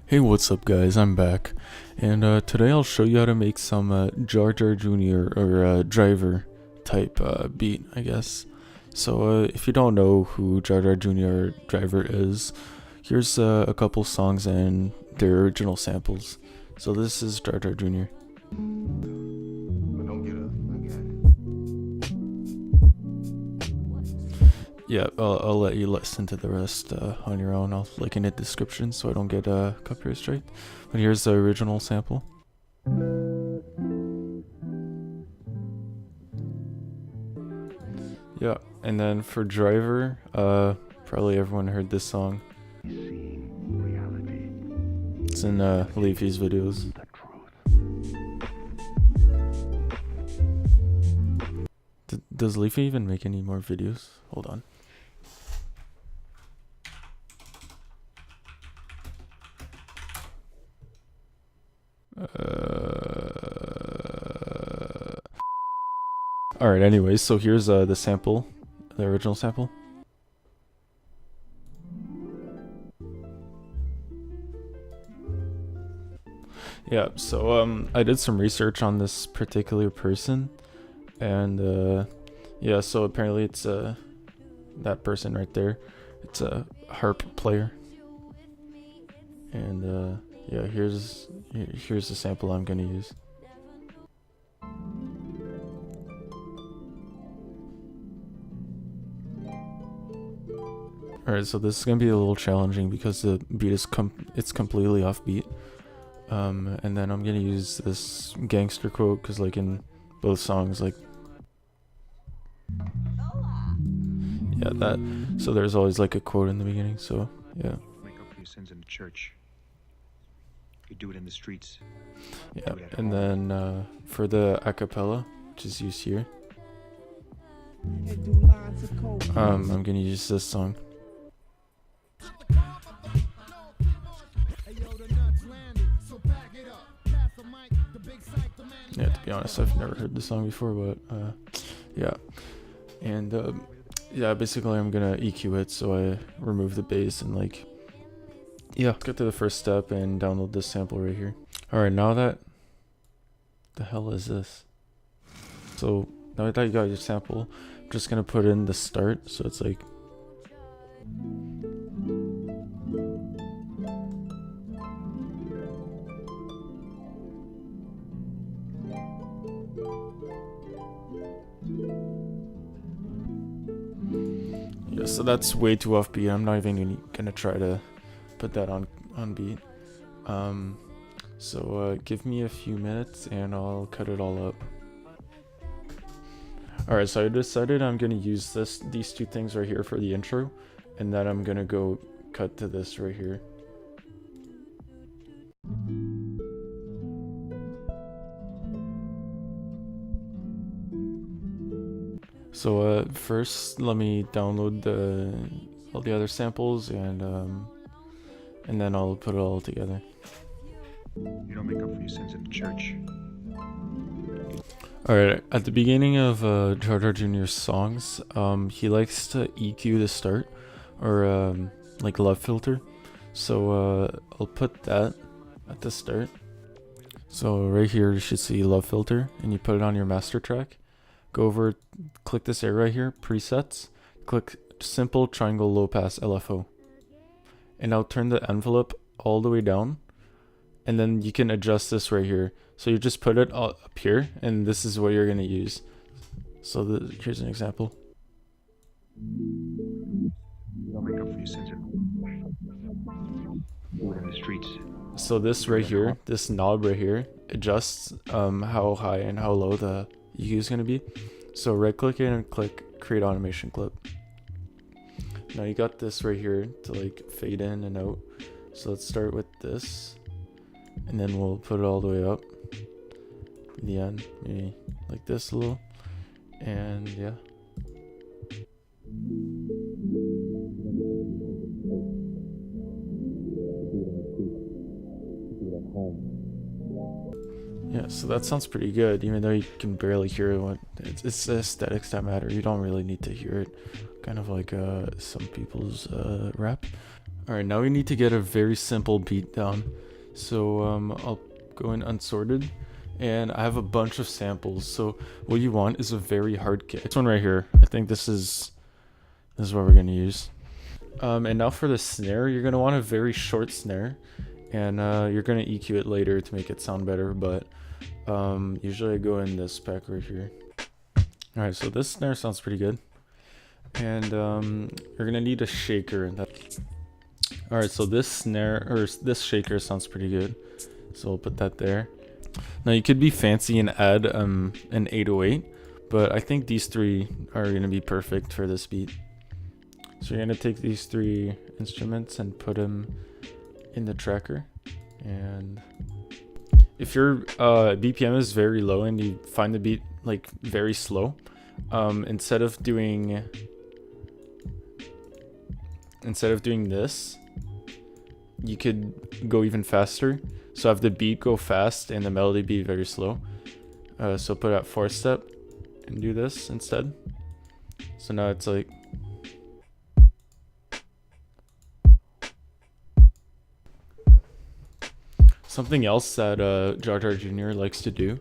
Hey, what's up guys, I'm back, and today I'll show you how to make some JarJarJr or driver type beat, I guess. So if you don't know who JarJarJr driver is, here's a couple songs and their original samples. So this is JarJarJr. Yeah, I'll let you listen to the rest on your own. I'll link in the description so I don't get copyright strike. But here's the original sample. Yeah, and then for driver, probably everyone heard this song. It's in Leafy's videos. Does Leafy even make any more videos? Hold on. Alright, anyways, so here's the sample, the original sample. Yeah, so I did some research on this particular person, and yeah, so apparently it's that person right there. It's a harp player, and yeah, here's the sample I'm gonna use. Alright, so this is gonna be a little challenging because the beat is it's completely offbeat. And then I'm gonna use this gangster quote because, like, in both songs, like, yeah, that. So there's always like a quote in the beginning. So yeah. Make up for your sins in the church. You do it in the streets. Yeah, and then for the acapella, which is used here, I'm gonna use this song. Yeah, to be honest, I've never heard this song before, but yeah, and yeah, basically I'm gonna EQ it, so I remove the bass and, like, yeah, let's get to the first step and download this sample right here. Alright, now that, the hell is this? So now that you got your sample, I'm just gonna put in the start, so it's like, yeah, so that's way too offbeat. I'm not even gonna try to put that on beat. So give me a few minutes and I'll cut it all up. Alright, so I decided I'm gonna use these two things right here for the intro, and then I'm gonna go cut to this right here. So first let me download all the other samples, and then I'll put it all together. You don't make up for your sins in the church. Alright, at the beginning of JarJarJr's songs, he likes to EQ the start, or like love filter. So I'll put that at the start. So right here you should see love filter, and you put it on your master track. Go over, click this area right here, presets, click simple triangle low pass LFO. And now turn the envelope all the way down, and then you can adjust this right here. So you just put it up here, and this is what you're gonna use. So here's an example. You don't make up for your sins in the streets. So this right here, this knob right here, adjusts how high and how low the EQ is gonna be. So right click it and click create automation clip. Now you got this right here to, like, fade in and out. So let's start with this, and then we'll put it all the way up in the end, maybe like this a little, and yeah. Yeah, so that sounds pretty good, even though you can barely hear it. It's the aesthetics that matter. You don't really need to hear it, kind of like some people's rap. Alright, now we need to get a very simple beat down. So I'll go in unsorted, and I have a bunch of samples. So what you want is a very hard kick. This one right here. I think this is what we're gonna use. And now for the snare, you're gonna want a very short snare, and you're gonna EQ it later to make it sound better. But usually I go in this pack right here. Alright, so this snare sounds pretty good, and you're gonna need a shaker. Alright, so this snare, or this shaker, sounds pretty good. So we'll put that there. Now you could be fancy and add an 808, but I think these three are going to be perfect for this beat. So you're going to take these three instruments and put them in the tracker. And if your BPM is very low and you find the beat like very slow, instead of doing this, you could go even faster. So have the beat go fast and the melody be very slow. So put at 4th step and do this instead. So now it's like, something else that JarJarJr likes to do.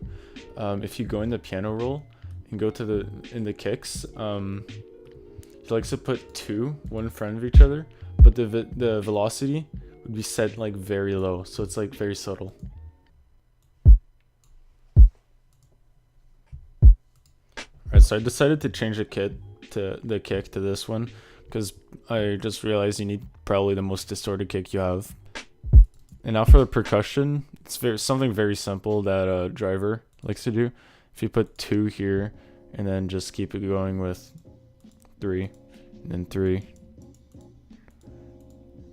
If you go in the piano roll and go to in the kicks, he likes to put two, one in front of each other, but the velocity would be set like very low, so it's like very subtle. Alright, so I decided to change the kick to this one because I just realized you need probably the most distorted kick you have. And now for the percussion, it's something very simple that Driver likes to do. If you put 2 here and then just keep it going with 3 and then 3.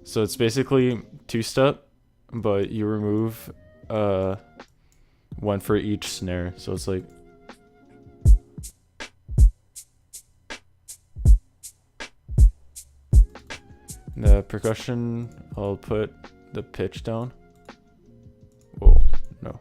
So it's basically 2-step, but you remove one for each snare. So it's like, the percussion, I'll put the pitch down. Whoa, no.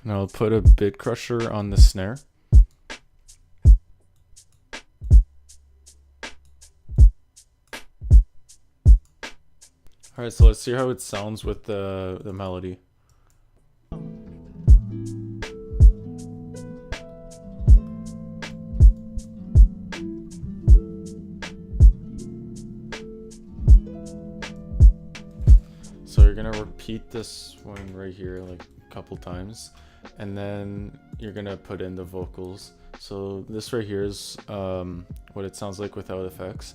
And I'll put a bit crusher on the snare. Alright, so let's see how it sounds with the melody. So you're gonna repeat this one right here like a couple times, and then you're gonna put in the vocals. So this right here is what it sounds like without effects.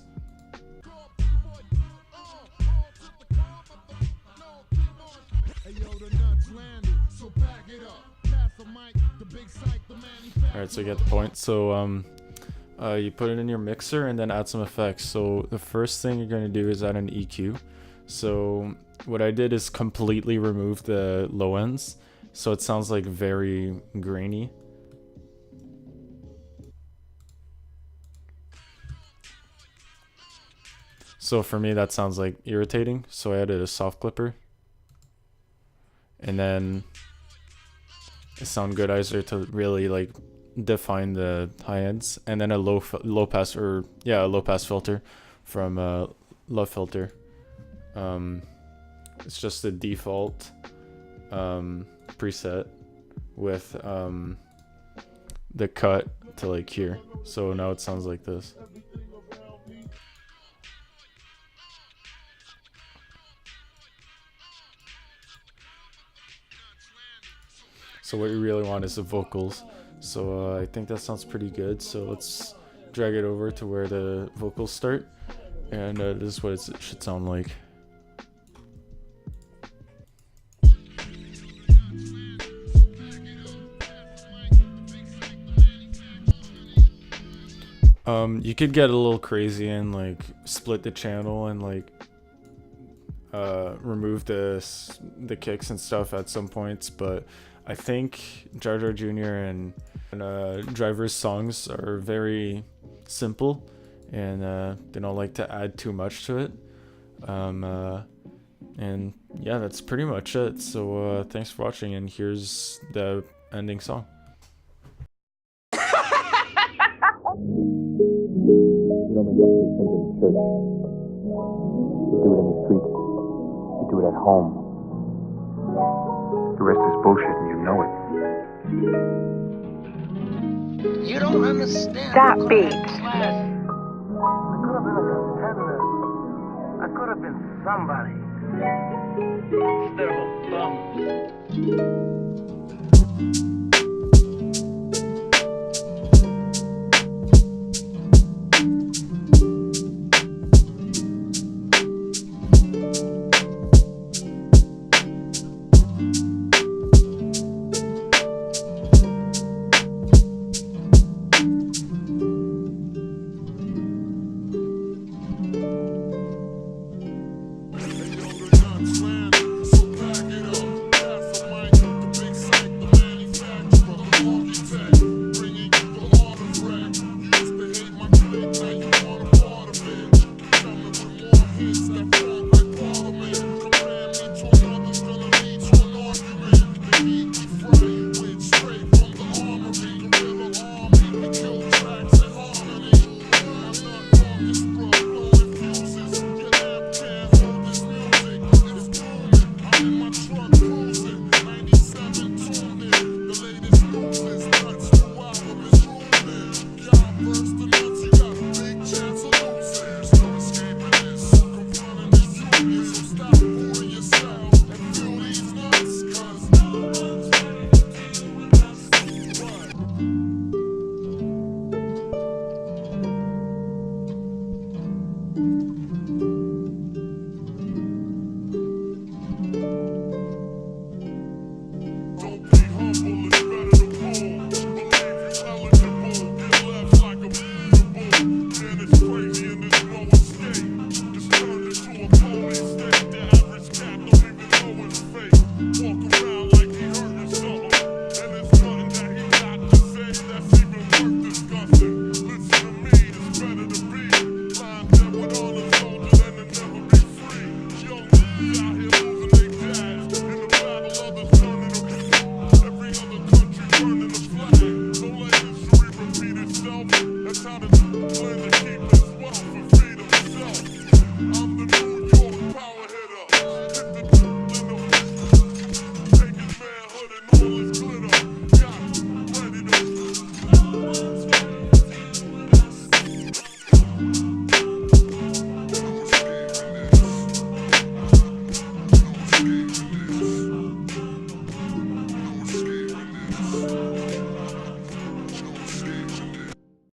Alright, so you get the point. So you put it in your mixer and then add some effects. So the first thing you're going to do is add an EQ. So what I did is completely remove the low ends, so it sounds like very grainy. So for me that sounds like irritating, so I added a soft clipper. And then a sound goodizer to really like define the high ends, and then a low pass filter from Love Filter. It's just the default preset with the cut to like here. So now it sounds like this. So what you really want is the vocals. So I think that sounds pretty good. So let's drag it over to where the vocals start. And this is what it should sound like. You could get a little crazy and like split the channel and like remove the kicks and stuff at some points, but I think JarJarJr and Driver's songs are very simple, and they don't like to add too much to it. And And yeah, that's pretty much it. So thanks for watching, and here's the ending song. You don't make up for your sins in the church. You do it in the streets. You do it at home. The rest is bullshit and you know it. You don't understand. That beat. I could have been a competitor. I could have been somebody. Instead of a bum. In my